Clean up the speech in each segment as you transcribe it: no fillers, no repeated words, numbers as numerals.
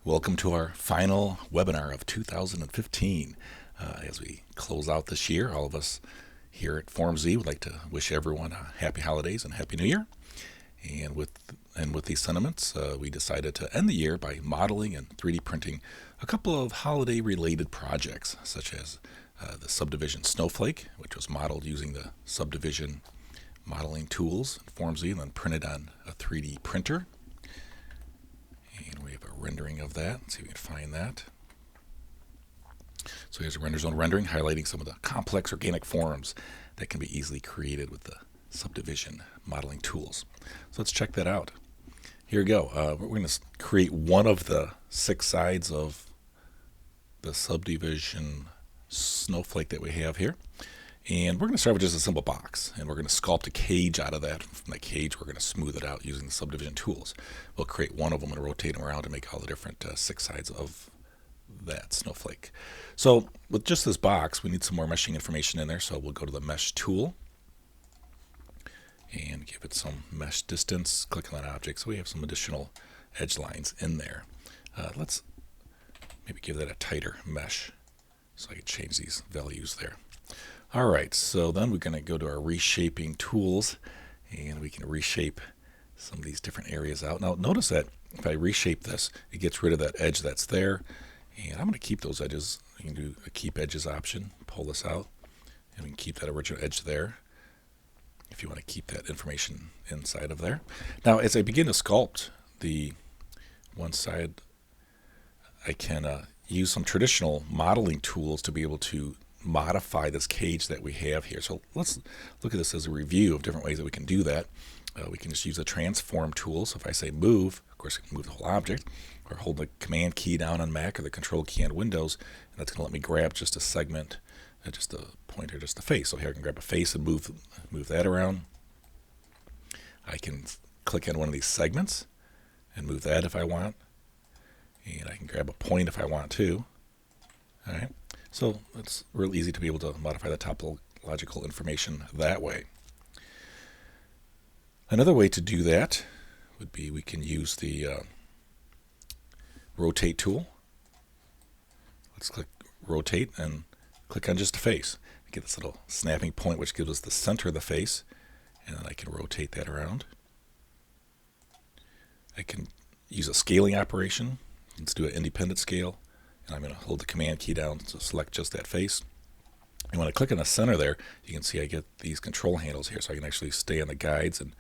Welcome to our final webinar of 2015. As we close out this year, all of us here at FormZ would like to wish everyone happy holidays and happy new year. And with these sentiments, we decided to end the year by modeling and 3D printing a couple of holiday-related projects, such as the Subdivision Snowflake, which was modeled using the Subdivision modeling tools in FormZ and then printed on a 3D printer. And we have a rendering of that. Let's see if we can find that. So here's a render zone rendering highlighting some of the complex organic forms that can be easily created with the Subdivision modeling tools. So let's check that out. Here we go. We're going to create one of the 6 sides of the Subdivision snowflake that we have here. And we're going to start with just a simple box, and we're going to sculpt a cage out of that. From that cage, we're going to smooth it out using the Subdivision tools. We'll create one of them and rotate them around to make all the different 6 sides of that snowflake. So with just this box, we need some more meshing information in there, so we'll go to the Mesh tool and give it some mesh distance. Click on that object so we have some additional edge lines in there. Let's maybe give that a tighter mesh so I can change these values there. Alright, so then we're going to go to our reshaping tools, and we can reshape some of these different areas out. Now notice that if I reshape this, it gets rid of that edge that's there, and I'm going to keep those edges. You can do a keep edges option, pull this out, and we can keep that original edge there if you want to keep that information inside of there. Now as I begin to sculpt the one side, I can use some traditional modeling tools to be able to modify this cage that we have here. So let's look at this as a review of different ways that we can do that. We can just use a transform tool. So if I say move, of course I can move the whole object, or hold the command key down on Mac or the control key on Windows, and that's going to let me grab just a segment, just a pointer, just a face. So here I can grab a face and move that around. I can click on one of these segments and move that if I want, and I can grab a point if I want to. All right. So it's real easy to be able to modify the topological information that way. Another way to do that would be we can use the rotate tool. Let's click rotate and click on just a face. I get this little snapping point which gives us the center of the face, and then I can rotate that around. I can use a scaling operation. Let's do an independent scale. I'm going to hold the command key down to select just that face. And when I click on the center there, you can see I get these control handles here, so I can actually stay on the guides and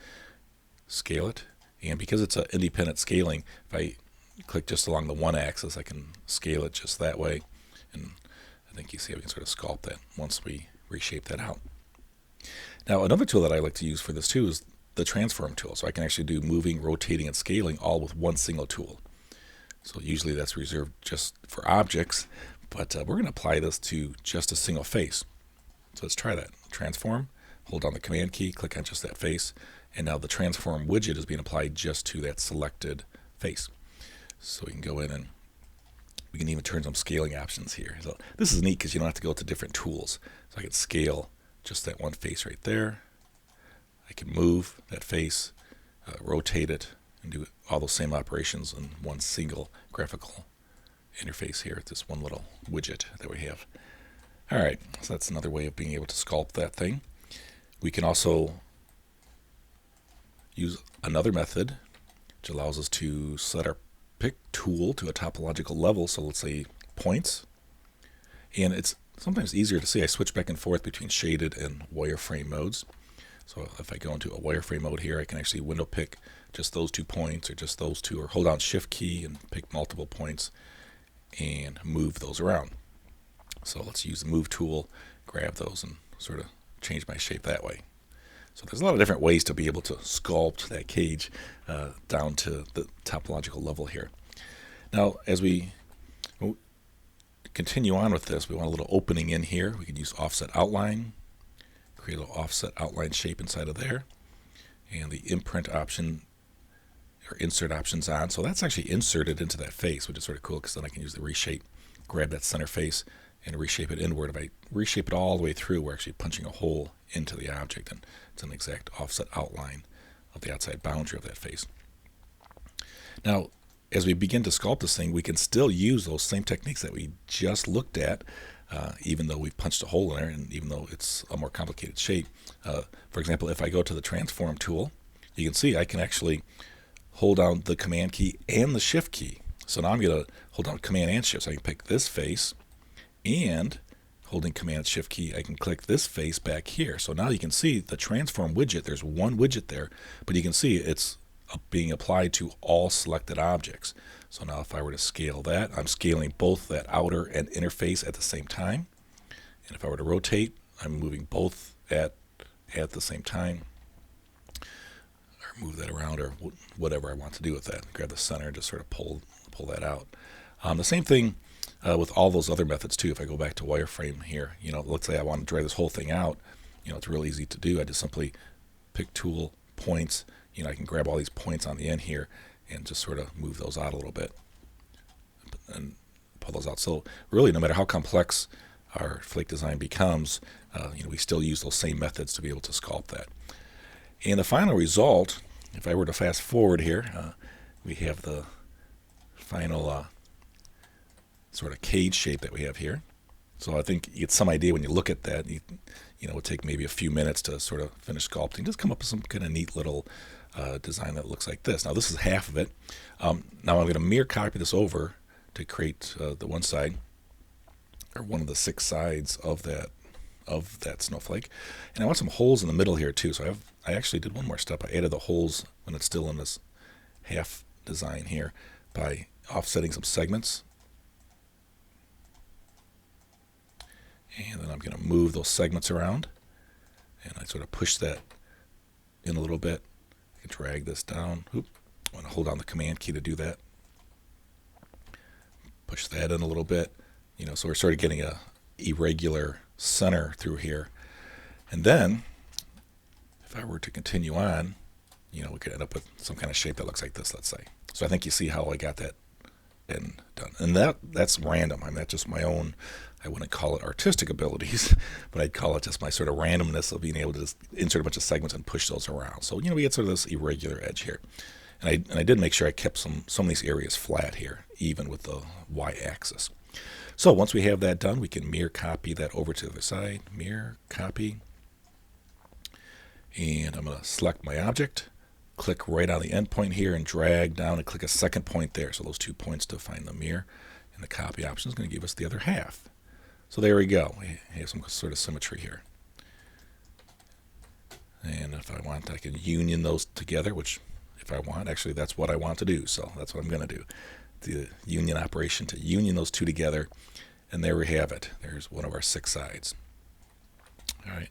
scale it. And because it's an independent scaling, if I click just along the one axis, I can scale it just that way. And I think you see how we can sort of sculpt that once we reshape that out. Now another tool that I like to use for this too is the transform tool. So I can actually do moving, rotating, and scaling all with one single tool. So usually that's reserved just for objects, but we're going to apply this to just a single face. So let's try that. Transform, hold down the command key, click on just that face, and now the transform widget is being applied just to that selected face. So we can go in and we can even turn some scaling options here. So this is neat because you don't have to go to different tools. So I can scale just that one face right there. I can move that face, rotate it, and do all those same operations in one single graphical interface here at this one little widget that we have. Alright, so that's another way of being able to sculpt that thing. We can also use another method which allows us to set our pick tool to a topological level, so let's say points. And it's sometimes easier to see. I switch back and forth between shaded and wireframe modes. So if I go into a wireframe mode here, I can actually window pick just those 2 points or just those 2, or hold down Shift key and pick multiple points and move those around. So let's use the move tool, grab those and sort of change my shape that way. So there's a lot of different ways to be able to sculpt that cage down to the topological level here. Now as we continue on with this, we want a little opening in here. We can use offset outline, create a little offset outline shape inside of there, and the imprint option or insert options on. So that's actually inserted into that face, which is sort of cool because then I can use the reshape, grab that center face and reshape it inward. If I reshape it all the way through, we're actually punching a hole into the object, and it's an exact offset outline of the outside boundary of that face. Now as we begin to sculpt this thing, we can still use those same techniques that we just looked at, even though we've punched a hole in there and even though it's a more complicated shape. For example, if I go to the transform tool, you can see I can actually hold down the command key and the shift key. So now I'm going to hold down command and shift. So I can pick this face, and holding command shift key, I can click this face back here. So now you can see the transform widget. There's one widget there, but you can see it's being applied to all selected objects. So now if I were to scale that, I'm scaling both that outer and inner face at the same time. And if I were to rotate, I'm moving both at the same time. Or move that around, or whatever I want to do with that. Grab the center and just sort of pull that out. The same thing with all those other methods too. If I go back to wireframe here, let's say I want to drag this whole thing out. It's really easy to do. I just simply pick tool, points. I can grab all these points on the end here and just sort of move those out a little bit and pull those out. So really, no matter how complex our flake design becomes, we still use those same methods to be able to sculpt that. And the final result, if I were to fast forward here, we have the final sort of cage shape that we have here. So I think you get some idea when you look at that. It would take maybe a few minutes to sort of finish sculpting. Just come up with some kind of neat little design that looks like this. Now this is half of it. Now I'm going to mirror copy this over to create the one side, or one of the 6 sides of that snowflake. And I want some holes in the middle here too. So I actually did one more step. I added the holes when it's still in this half design here by offsetting some segments. And then I'm going to move those segments around, and I sort of push that in a little bit. I can drag this down. Oop. I want to hold down the command key to do that. Push that in a little bit. So we're sort of getting a irregular center through here. And then, if I were to continue on, we could end up with some kind of shape that looks like this, let's say. So I think you see how I got that done. And that's random. That's just my own, I wouldn't call it artistic abilities, but I'd call it just my sort of randomness of being able to just insert a bunch of segments and push those around. So, we get sort of this irregular edge here. And I did make sure I kept some of these areas flat here, even with the y-axis. So once we have that done, we can mirror copy that over to the other side. Mirror, copy. And I'm going to select my object, click right on the end point here, and drag down and click a second point there. So those 2 points to find the mirror. And the copy option is going to give us the other half. So there we go. We have some sort of symmetry here. And if I want, I can union those together, which if I want, actually that's what I want to do. So that's what I'm going to do. The union operation to union those two together. And there we have it. There's one of our 6 sides. All right.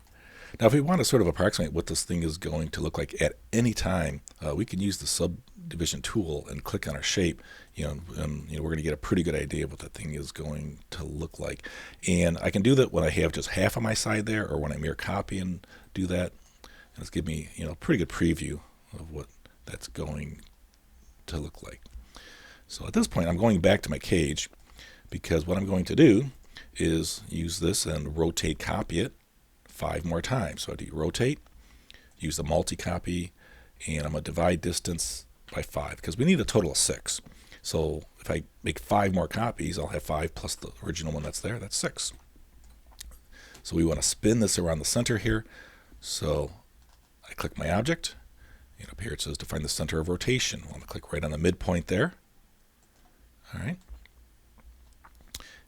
Now, if we want to sort of approximate what this thing is going to look like at any time, we can use the subdivision tool and click on our shape. And we're going to get a pretty good idea of what that thing is going to look like. And I can do that when I have just half of my side there, or when I mirror copy and do that. And it's give me a pretty good preview of what that's going to look like. So at this point, I'm going back to my cage, because what I'm going to do is use this and rotate copy it 5 more times. So I do rotate, use the multi-copy, and I'm going to divide distance by 5, because we need a total of 6. So if I make 5 more copies, I'll have 5 plus the original one that's there. That's 6. So we want to spin this around the center here. So I click my object, and up here it says to find the center of rotation. I want to click right on the midpoint there. All right.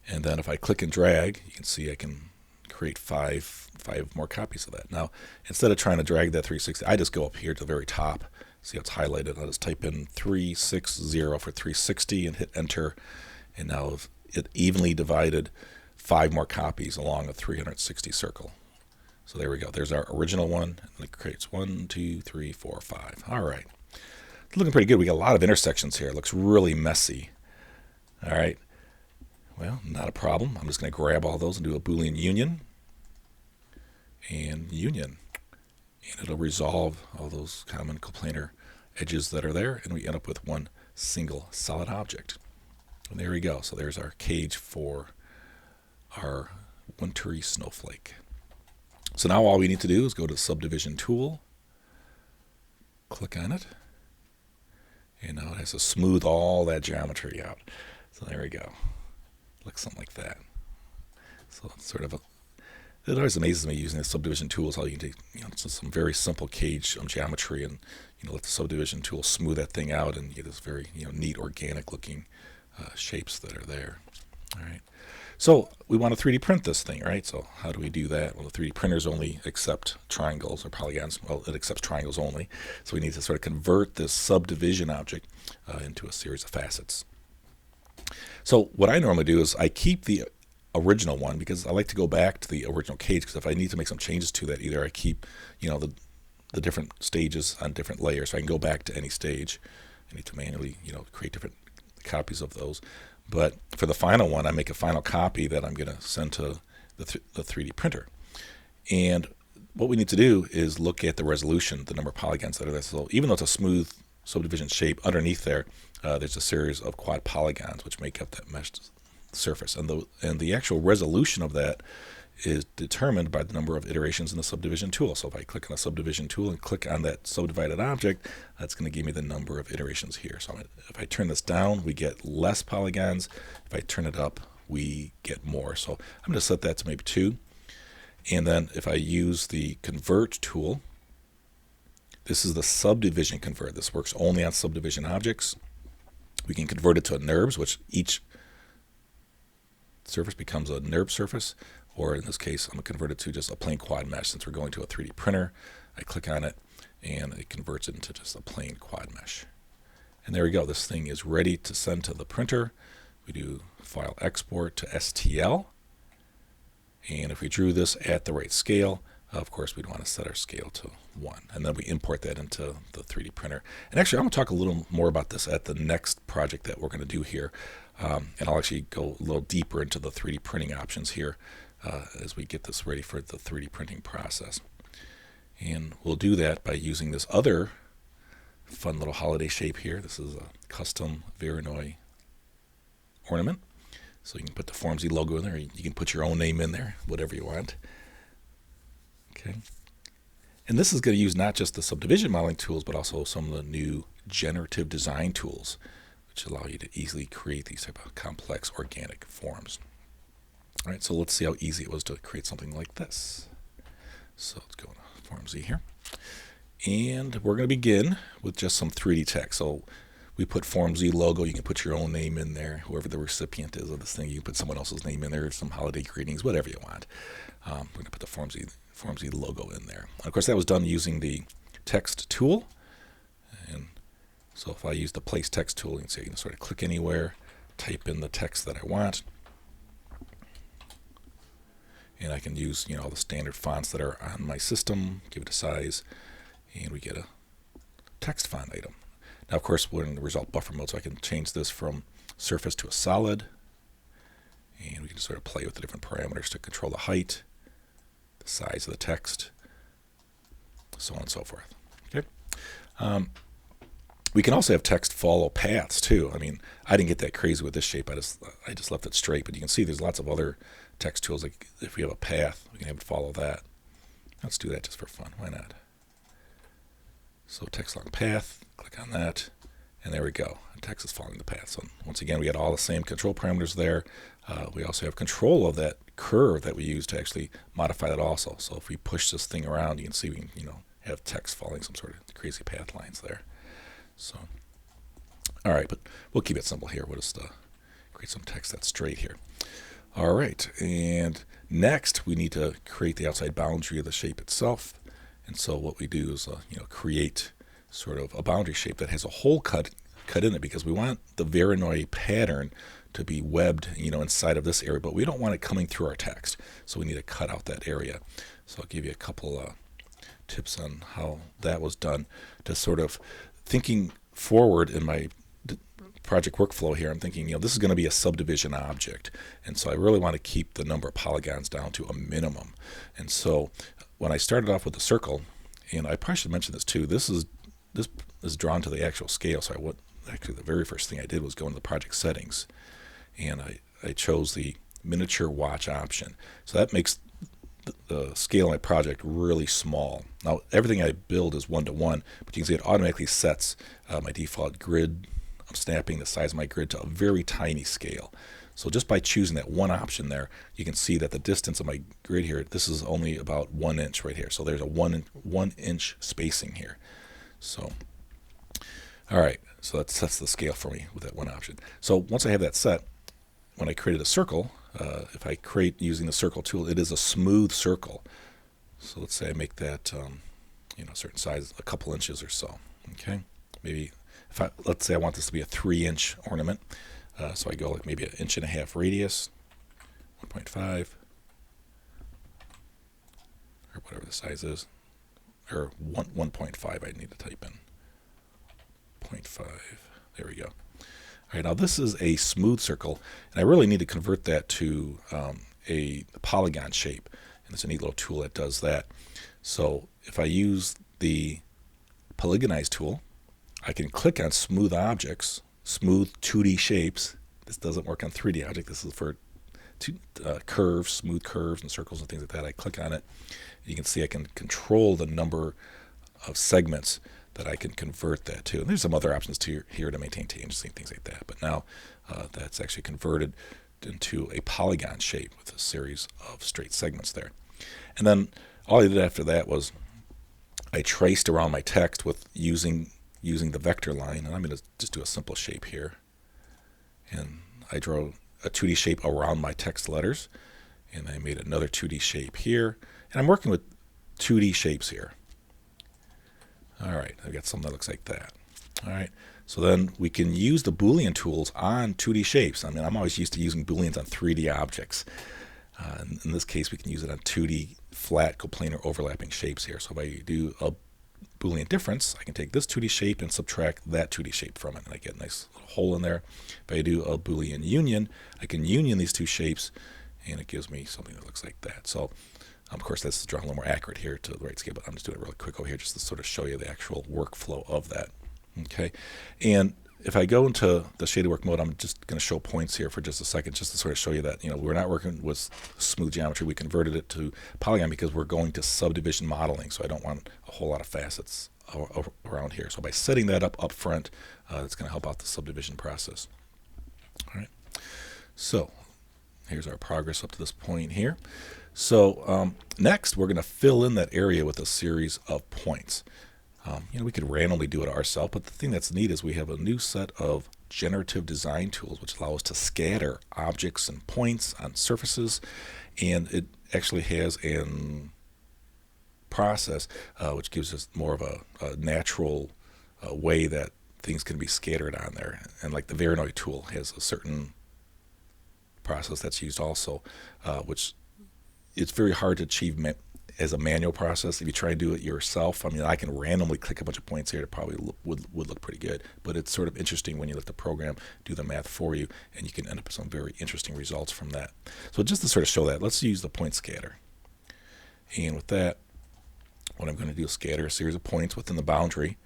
And then if I click and drag, you can see I can create 5 more copies of that. Now, instead of trying to drag that 360, I just go up here to the very top. See how it's highlighted? I'll just type in 360 for 360 and hit enter. And now it evenly divided 5 more copies along a 360 circle. So there we go. There's our original one. And it creates 1, 2, 3, 4, 5. All right. It's looking pretty good. We got a lot of intersections here. It looks really messy. All right. Well, not a problem. I'm just going to grab all those and do a Boolean union. And union. And it'll resolve all those common coplanar edges that are there. And we end up with one single solid object. And there we go. So there's our cage for our wintry snowflake. So now all we need to do is go to the Subdivision tool, click on it, And now it has to smooth all that geometry out. So there we go. Looks something like that. So it's sort of it always amazes me using the subdivision tools how you can take just some very simple cage geometry and let the subdivision tool smooth that thing out and you get this very neat organic looking shapes that are there. All right. So we want to 3D print this thing, right? So how do we do that? Well, the 3D printers only accept triangles or polygons. Well, it accepts triangles only. So we need to sort of convert this subdivision object into a series of facets. So what I normally do is I keep the original one because I like to go back to the original cage, because if I need to make some changes to that, either I keep the different stages on different layers, so I can go back to any stage. I need to manually create different copies of those. But for the final one, I make a final copy that I'm going to send to the 3D printer. And what we need to do is look at the resolution, the number of polygons that are there. So even though it's a smooth subdivision shape, underneath there, there's a series of quad polygons which make up that meshed surface. And the actual resolution of that is determined by the number of iterations in the subdivision tool. So if I click on the subdivision tool and click on that subdivided object, that's going to give me the number of iterations here. So if I turn this down, we get less polygons. If I turn it up, we get more. So I'm going to set that to maybe 2. And then if I use the convert tool, this is the subdivision convert. This works only on subdivision objects. We can convert it to a NURBS, which each surface becomes a NURBS surface. Or in this case, I'm going to convert it to just a plain quad mesh. Since we're going to a 3D printer, I click on it and it converts it into just a plain quad mesh. And there we go. This thing is ready to send to the printer. We do file export to STL. And if we drew this at the right scale, of course, we'd want to set our scale to 1. And then we import that into the 3D printer. And actually, I'm going to talk a little more about this at the next project that we're going to do here. And I'll actually go a little deeper into the 3D printing options here as we get this ready for the 3D printing process. And we'll do that by using this other fun little holiday shape here. This is a custom Voronoi ornament. So you can put the FormZ logo in there. You can put your own name in there, whatever you want. Okay. And this is going to use not just the subdivision modeling tools, but also some of the new generative design tools, which allow you to easily create these type of complex organic forms. All right, so let's see how easy it was to create something like this. So let's go to FormZ here. And we're going to begin with just some 3D text. So we put FormZ logo. You can put your own name in there. Whoever the recipient is of this thing, you can put someone else's name in there, some holiday greetings, whatever you want. We're going to put the FormZ logo in there. And of course, that was done using the text tool. And so if I use the place text tool, you can see I can sort of click anywhere, type in the text that I want. And I can use all the standard fonts that are on my system, give it a size, and we get a text font item. Now, of course, we're in the result buffer mode, so I can change this from surface to a solid. And we can sort of play with the different parameters to control the height, the size of the text, so on and so forth. Okay. We can also have text follow paths too. I mean, I didn't get that crazy with this shape. I just left it straight. But you can see there's lots of other text tools. Like if we have a path, we can have it follow that. Let's do that just for fun. Why not? So text along path. Click on that, and there we go. The text is following the path. So once again, we got all the same control parameters there. We also have control of that curve that we use to actually modify that also. So if we push this thing around, you can see we can have text following some sort of crazy path lines there. So, all right, but we'll keep it simple here. We'll just create some text that's straight here. All right, and next we need to create the outside boundary of the shape itself. And so what we do is create sort of a boundary shape that has a hole cut in it, because we want the Voronoi pattern to be webbed inside of this area, but we don't want it coming through our text. So we need to cut out that area. So I'll give you a couple tips on how that was done to sort of thinking forward in my project workflow here. I'm thinking, this is going to be a subdivision object, and so I really want to keep the number of polygons down to a minimum. And so when I started off with the circle, and I probably should mention this too, this is drawn to the actual scale. So actually the very first thing I did was go into the project settings, and I chose the miniature watch option. So that makes the scale of my project really small. Now everything I build is 1:1, but you can see it automatically sets my default grid. I'm snapping the size of my grid to a very tiny scale. So just by choosing that one option there, you can see that the distance of my grid here, this is only about 1 inch right here. So there's a 1 inch spacing here. So, all right, so that sets the scale for me with that one option. So once I have that set, when I created a circle, if I create using the circle tool, it is a smooth circle. So let's say I make that, a certain size, a couple inches or so. Okay, maybe let's say I want this to be a 3-inch ornament. So I go like maybe 1.5 inch radius, 1.5, or whatever the size is, or 1.5 I need to type in. 0.5, there we go. All right, now this is a smooth circle, and I really need to convert that to a polygon shape, and it's a neat little tool that does that. So if I use the polygonize tool, I can click on smooth objects, smooth 2D shapes. This doesn't work on 3D objects. This is for curves, smooth curves and circles and things like that. I click on it. You can see I can control the number of segments that I can convert that to. And there's some other options here to maintain tangency and things like that. But now that's actually converted into a polygon shape with a series of straight segments there. And then all I did after that was I traced around my text with using the vector line, and I'm going to just do a simple shape here. And I drew a 2D shape around my text letters, and I made another 2D shape here. And I'm working with 2D shapes here. All right, I've got something that looks like that. All right, so then we can use the Boolean tools on 2D shapes. I mean, I'm always used to using Booleans on 3D objects. In this case, we can use it on 2D flat coplanar overlapping shapes here. So if I do a Boolean difference, I can take this 2D shape and subtract that 2D shape from it, and I get a nice little hole in there. If I do a Boolean union, I can union these two shapes, and it gives me something that looks like that. So, of course, this is drawn a little more accurate here to the right scale, but I'm just doing it really quick over here just to sort of show you the actual workflow of that. Okay, and if I go into the shaded work mode, I'm just going to show points here for just a second, just to sort of show you that we're not working with smooth geometry. We converted it to polygon because we're going to subdivision modeling, so I don't want a whole lot of facets around here. So by setting that up front, it's going to help out the subdivision process. All right. So here's our progress up to this point here. So next, we're going to fill in that area with a series of points. We could randomly do it ourselves, but the thing that's neat is we have a new set of generative design tools which allow us to scatter objects and points on surfaces, and it actually has a process which gives us more of a natural way that things can be scattered on there. And like the Voronoi tool has a certain process that's used also, which it's very hard to achieve as a manual process. If you try to do it yourself, I mean, I can randomly click a bunch of points here. It probably would look pretty good, but it's sort of interesting when you let the program do the math for you, and you can end up with some very interesting results from that. So just to sort of show that, let's use the point scatter. And with that, what I'm going to do is scatter a series of points within the boundary.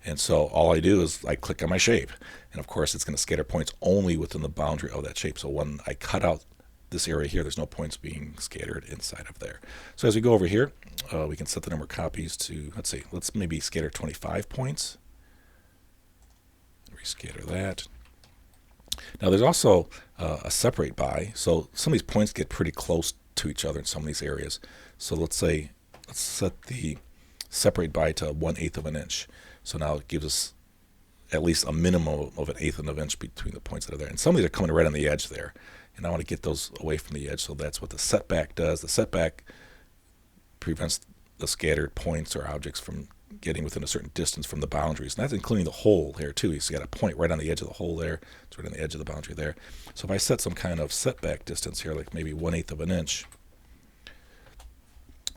And so all I do is I click on my shape, and of course it's going to scatter points only within the boundary of that shape. So when I cut out this area here, there's no points being scattered inside of there. So as we go over here, we can set the number of copies to, let's maybe scatter 25 points. Rescatter that. Now there's also a separate by, so some of these points get pretty close to each other in some of these areas. So let's set the separate by to 1/8 of an inch. So now it gives us at least a minimum of 1/8 of an inch between the points that are there. And some of these are coming right on the edge there. And I want to get those away from the edge, so that's what the setback does. The setback prevents the scattered points or objects from getting within a certain distance from the boundaries. And that's including the hole here too. You see, got a point right on the edge of the hole there. It's right on the edge of the boundary there. So if I set some kind of setback distance here, like maybe 1/8 of an inch,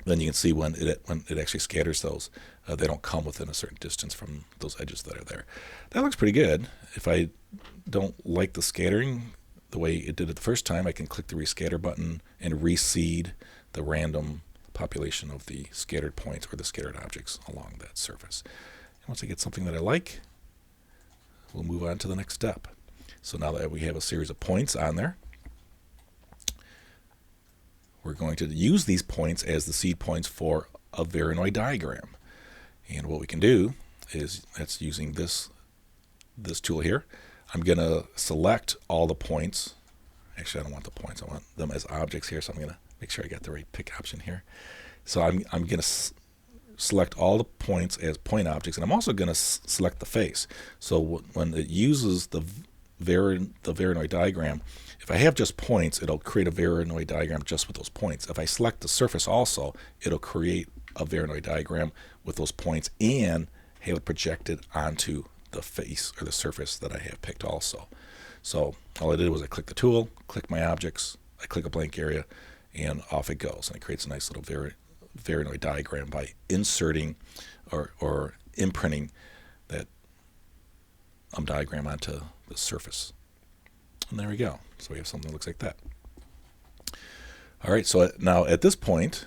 then you can see when it actually scatters those, they don't come within a certain distance from those edges that are there. That looks pretty good. If I don't like the scattering the way it did it the first time, I can click the rescatter button and reseed the random population of the scattered points or the scattered objects along that surface. And once I get something that I like, we'll move on to the next step. So now that we have a series of points on there, we're we're going to use these points as the seed points for a Voronoi diagram. And what we can do is, that's using this tool here. I'm going to select all the points. Actually, I don't want the points. I want them as objects here. So I'm going to make sure I got the right pick option here. So I'm going to select all the points as point objects, and I'm also going to select the face. So when it uses the Voronoi diagram, if I have just points, it'll create a Voronoi diagram just with those points. If I select the surface also, it'll create a Voronoi diagram with those points and have it projected onto the face or the surface that I have picked also. So all I did was I click the tool, click my objects, I click a blank area, and off it goes. And it creates a nice little Voronoi diagram by inserting or imprinting that diagram onto the surface. And there we go. So we have something that looks like that. All right, so now at this point,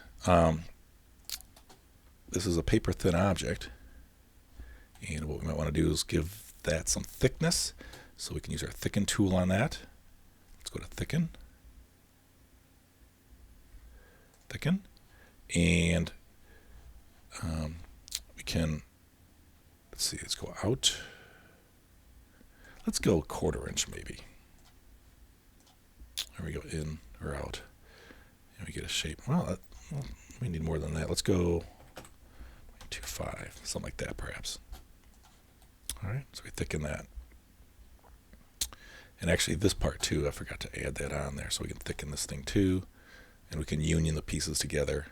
this is a paper thin object. And what we might want to do is give that some thickness. So we can use our thicken tool on that. Let's go to thicken. Thicken. And we can, let's see, let's go out. Let's go 1/4 inch maybe. There we go, in or out. And we get a shape. Well, we need more than that. Let's go 0.25, something like that perhaps. All right, so we thicken that. And actually this part too, I forgot to add that on there. So we can thicken this thing too. And we can union the pieces together.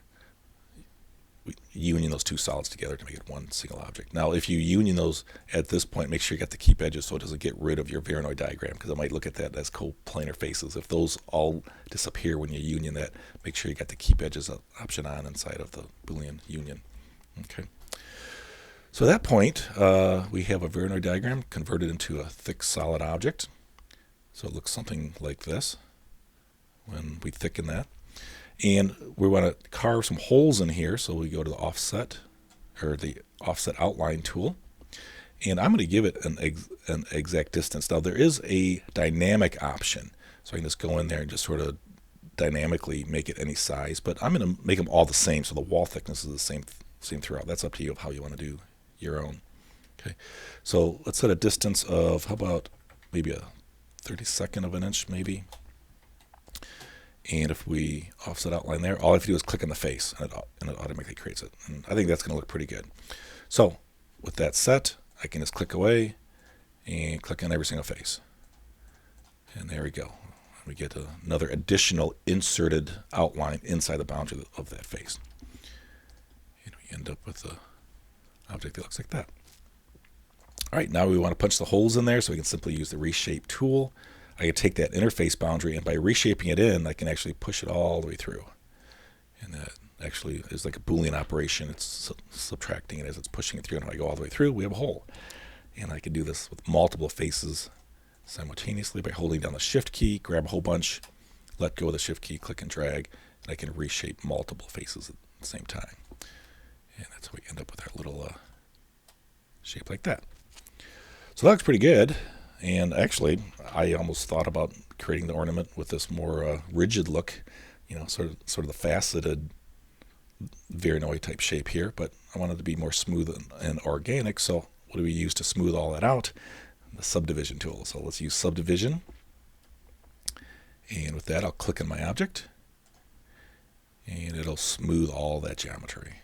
We union those two solids together to make it one single object. Now, if you union those at this point, make sure you got the keep edges so it doesn't get rid of your Voronoi diagram, because it might look at that as coplanar faces. If those all disappear when you union that, make sure you got the keep edges option on inside of the Boolean union. Okay. So at that point, we have a Voronoi diagram converted into a thick solid object. So it looks something like this when we thicken that. And we want to carve some holes in here, so we go to the offset, or the offset outline tool. And I'm going to give it an exact distance. Now there is a dynamic option, so I can just go in there and just sort of dynamically make it any size. But I'm going to make them all the same, so the wall thickness is the same throughout. That's up to you how you want to do your own. Okay, so let's set a distance of, how about maybe a 32nd of an inch maybe. And if we offset outline there, all I have to do is click on the face, and it automatically creates it. And I think that's going to look pretty good. So with that set, I can just click away and click on every single face. And there we go. We get another additional inserted outline inside the boundary of that face. And we end up with an object that looks like that. All right, now we want to punch the holes in there, so we can simply use the reshape tool. I can take that interface boundary, and by reshaping it in, I can actually push it all the way through. And that actually is like a Boolean operation. It's subtracting it as it's pushing it through, and if I go all the way through, we have a hole. And I can do this with multiple faces simultaneously by holding down the Shift key, grab a whole bunch, let go of the Shift key, click and drag, and I can reshape multiple faces at the same time. And that's how we end up with our little shape like that. So that looks pretty good. And actually, I almost thought about creating the ornament with this more rigid look, you know, sort of the faceted Voronoi type shape here. But I wanted to be more smooth and organic. So what do we use to smooth all that out? The Subdivision tool. So let's use Subdivision. And with that, I'll click on my object, and it'll smooth all that geometry.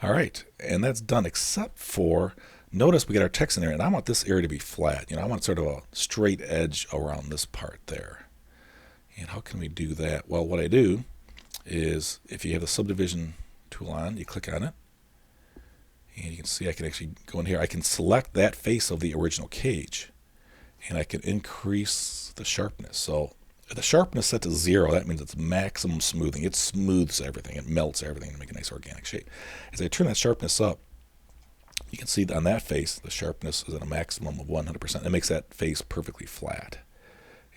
All right, and that's done, except for, notice we got our text in there, and I want this area to be flat. You know, I want sort of a straight edge around this part there. And how can we do that? Well, what I do is, if you have the Subdivision tool on, you click on it, and you can see I can actually go in here. I can select that face of the original cage, and I can increase the sharpness. So if the sharpness set to 0, that means it's maximum smoothing. It smooths everything. It melts everything to make a nice organic shape. As I turn that sharpness up, you can see on that face, the sharpness is at a maximum of 100%. It makes that face perfectly flat.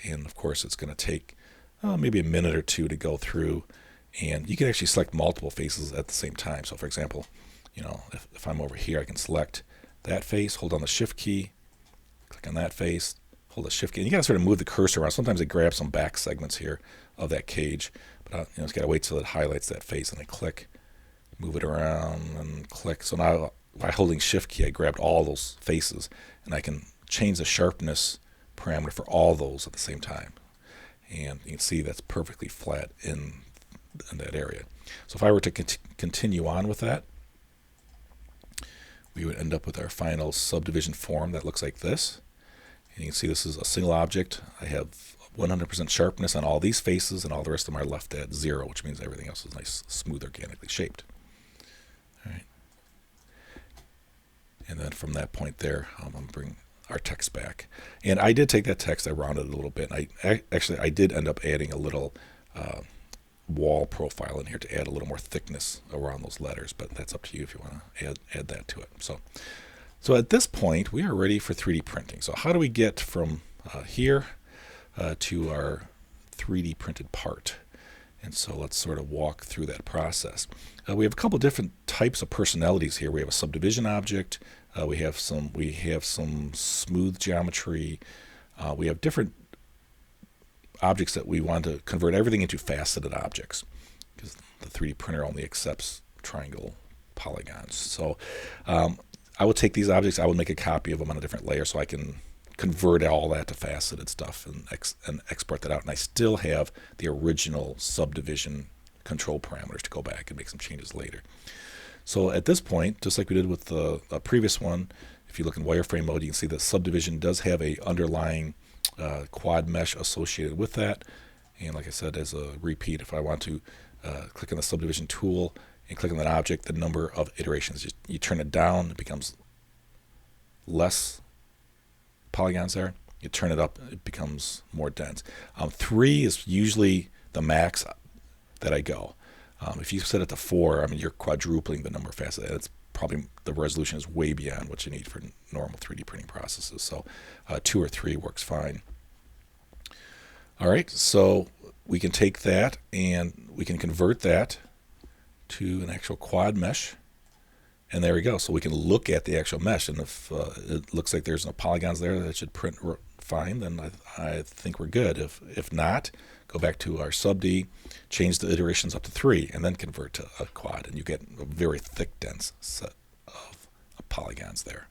And of course, it's going to take maybe a minute or two to go through. And you can actually select multiple faces at the same time. So for example, you know, if I'm over here, I can select that face, hold down the Shift key, click on that face, hold the shift key. And you got to sort of move the cursor around. Sometimes it grabs some back segments here of that cage, but it's got to wait till it highlights that face, and I click, move it around, and click. So now by holding shift key, I grabbed all those faces, and I can change the sharpness parameter for all those at the same time. And you can see that's perfectly flat in that area. So if I were to continue on with that, we would end up with our final subdivision form that looks like this. And you can see this is a single object. I have 100% sharpness on all these faces, and all the rest of them are left at 0, which means everything else is nice, smooth, organically shaped. All right. And then from that point there, I'm going to bring our text back. And I did take that text, I rounded it a little bit. And I did end up adding a little wall profile in here to add a little more thickness around those letters, but that's up to you if you want to add that to it. So at this point, we are ready for 3D printing. So how do we get from here to our 3D printed part? And so let's sort of walk through that process. We have a couple different types of personalities here. We have a subdivision object. We have some smooth geometry. We have different objects that we want to convert everything into faceted objects, because the 3D printer only accepts triangle polygons. So I will take these objects, I will make a copy of them on a different layer so I can convert all that to faceted stuff and export that out. And I still have the original subdivision control parameters to go back and make some changes later. So at this point, just like we did with the previous one, if you look in wireframe mode, you can see that subdivision does have a underlying quad mesh associated with that. And like I said, as a repeat, if I want to click on the subdivision tool and click on that object, the number of iterations, you turn it down, it becomes less polygons there. You turn it up, it becomes more dense. 3 is usually the max that I go. If you set it to 4, I mean, you're quadrupling the number of facets. It's probably, the resolution is way beyond what you need for normal 3D printing processes. So 2 or 3 works fine. All right, so we can take that and we can convert that to an actual quad mesh. And there we go. So we can look at the actual mesh, and if it looks like there's no polygons there, that should print fine, then I think we're good. If not, go back to our sub-D, change the iterations up to 3, and then convert to a quad, and you get a very thick, dense set of polygons there.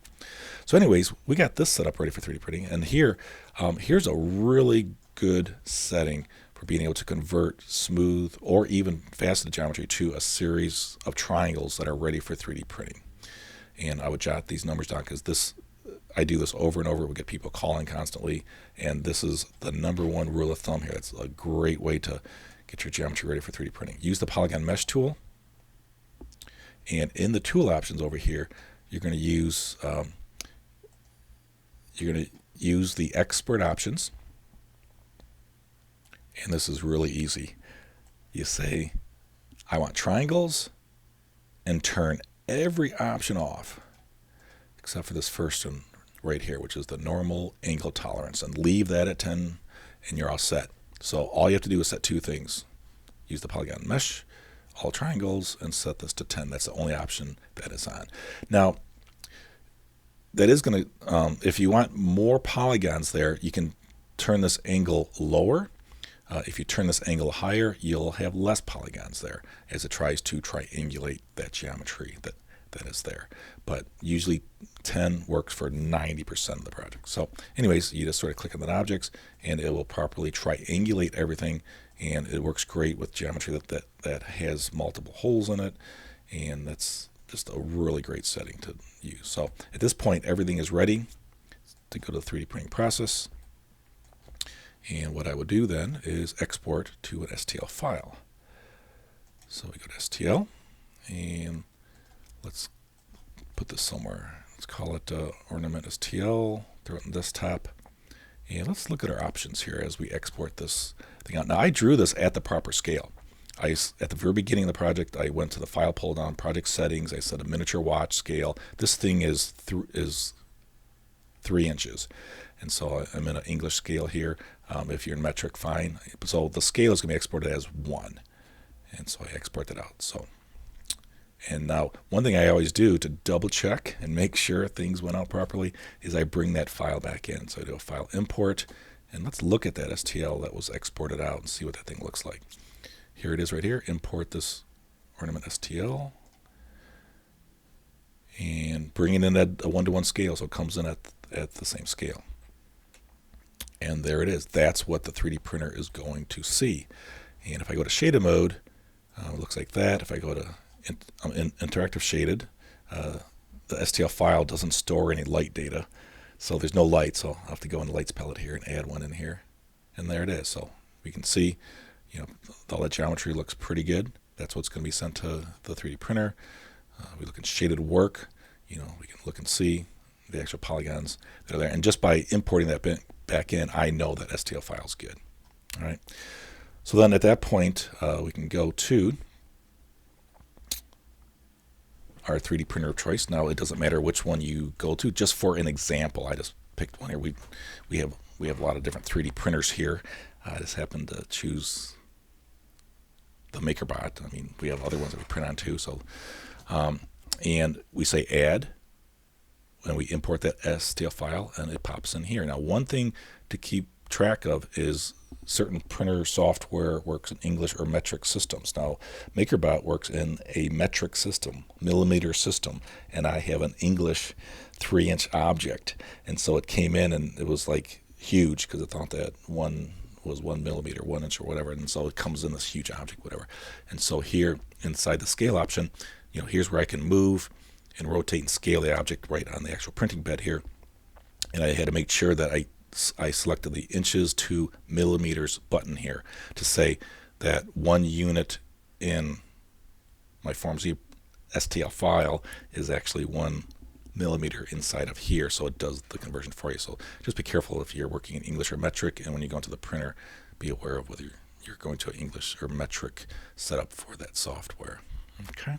So anyways, we got this set up ready for 3D printing, and here's a really good setting for being able to convert smooth or even faceted geometry to a series of triangles that are ready for 3D printing. And I would jot these numbers down because I do this over and over. We get people calling constantly, and this is the #1 rule of thumb here. It's a great way to get your geometry ready for 3D printing. Use the polygon mesh tool, and in the tool options over here, you're going to use the export options. And this is really easy. You say, I want triangles, and turn every option off, except for this first one right here, which is the normal angle tolerance, and leave that at 10, and you're all set. So all you have to do is set 2 things. Use the polygon mesh, all triangles, and set this to 10. That's the only option that is on. Now, that is going to, if you want more polygons there, you can turn this angle lower. If you turn this angle higher, you'll have less polygons there as it tries to triangulate that geometry that is there. But usually 10 works for 90% of the project. So anyways, you just sort of click on the objects, and it will properly triangulate everything, and it works great with geometry that has multiple holes in it, and that's just a really great setting to use. So at this point, everything is ready to go to the 3D printing process. And what I would do then is export to an STL file. So we go to STL, and let's put this somewhere. Let's call it ornament STL, throw it in desktop. And let's look at our options here as we export this thing out. Now, I drew this at the proper scale. At the very beginning of the project, I went to the file pull down, project settings. I set a miniature watch scale. This thing is 3 inches. And so I'm in an English scale here. If you're in metric, fine. So the scale is going to be exported as 1. And so I export that out. So And now, one thing I always do to double check and make sure things went out properly is I bring that file back in. So I do a file import, and let's look at that STL that was exported out and see what that thing looks like. Here it is right here. Import this ornament STL and bring it in at a 1-to-1 scale, so it comes in at the same scale. And there it is. That's what the 3D printer is going to see. And if I go to shaded mode, it looks like that. If I go to interactive shaded, the STL file doesn't store any light data, so there's no light. So I'll have to go in the lights palette here and add one in here, and there it is. So we can see, all that geometry looks pretty good. That's what's going to be sent to the 3D printer. We look at shaded work. We can look and see the actual polygons that are there, and just by importing that back in, I know that STL file is good. All right. So then at that point, we can go to our 3D printer of choice. Now it doesn't matter which one you go to. Just for an example, I just picked one here. We have a lot of different 3D printers here. I just happened to choose the MakerBot. I mean, we have other ones that we print on too. So, and we say add, and we import that STL file, and it pops in here. Now, one thing to keep track of is certain printer software works in English or metric systems. Now, MakerBot works in a metric system, millimeter system, and I have an English 3-inch object, and so it came in and it was like huge because it thought that one was 1 millimeter, 1 inch or whatever, and so it comes in this huge object, whatever. And so here inside the scale option, here's where I can move and rotate and scale the object right on the actual printing bed here. And I had to make sure that I selected the inches to millimeters button here to say that 1 unit in my FormZ STL file is actually 1 millimeter inside of here, so it does the conversion for you. So just be careful if you're working in English or metric, and when you go into the printer, be aware of whether you're going to an English or metric setup for that software. Okay.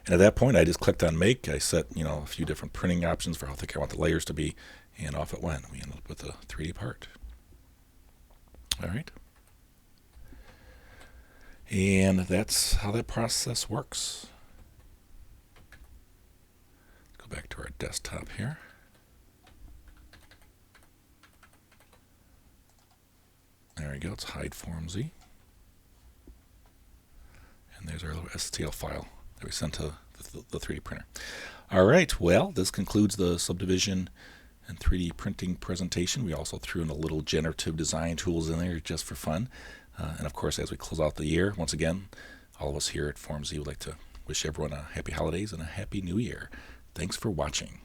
And at that point, I just clicked on Make. I set, a few different printing options for how thick I want the layers to be, and off it went. We ended up with a 3D part. All right. And that's how that process works. Go back to our desktop here. There we go. Let's hide FormZ. And there's our little STL file that we sent to the 3D printer. All right, well, this concludes the Subdivision and 3D printing presentation. We also threw in a little generative design tools in there just for fun. And of course, as we close out the year, once again, all of us here at FormZ would like to wish everyone a happy holidays and a happy new year. Thanks for watching.